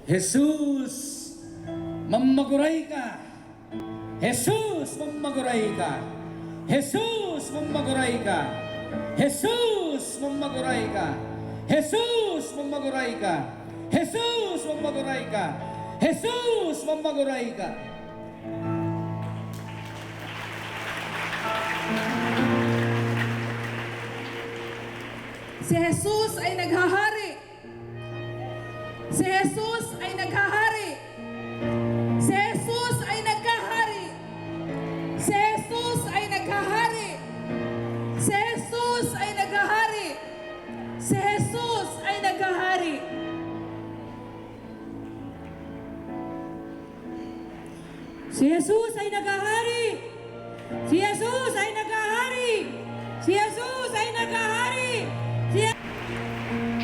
Jesus, mamaguray ka. Jesus, mamaguray ka. Jesus, mamaguray ka. Jesus, mamaguray ka. Jesus, mamaguray ka. Jesus, mamaguray ka. Jesus, mamaguray ka. Si Jesus ay naghahari. Si Jesus ay naghahari. Si Jesus ay naghahari. Si Jesus ay naghahari. Si Jesus ay naghahari. Si Jesus ay naghahari. Si Jesus ay naghahari. Si Jesus ay naghahari. Si Jesus ay naghahari.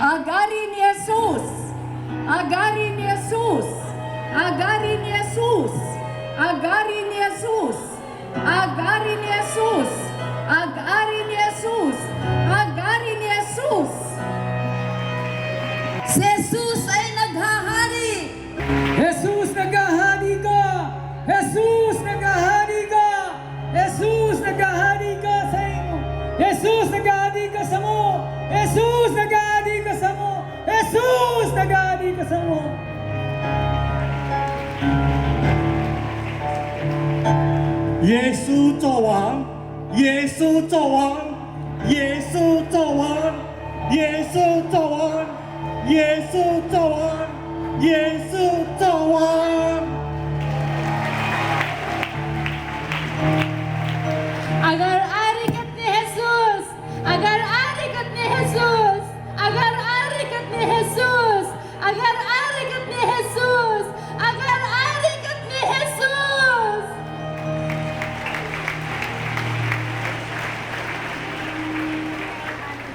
Agarin ni Jesus. Agarin ni Jesus. Agarin ni Jesus. Agarin ni Jesus. Agarin ni Jesus. Agarin ni Jesus. Agarin ni Jesus. Si Jesus ay naghahari. Jesus, naghahari ka. Jesus, naghahari ka. Jesus, naghahari ka sa imo. Jesus, naghahari ka sa mo. Jesus, naghahari ka sa mo. Jesus, naghahari ka sa mo. 예수 저왕, 예수 저왕, 예수 저왕, 예수 저왕, 예수 저왕, 예수 저왕. Agar-ari kat ni Jesus. Agar-ari kat ni Jesus. Agar-ari kat ni Jesus. Agar-ari kat ni Jesus. Agar-ari kat ni Jesus.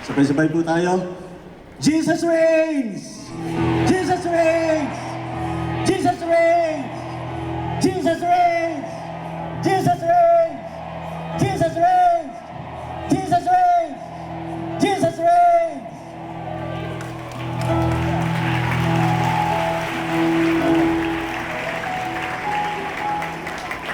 Sabay-sabay po tayo. Jesus reigns! Jesus reigns! Jesus reigns! Jesus reigns!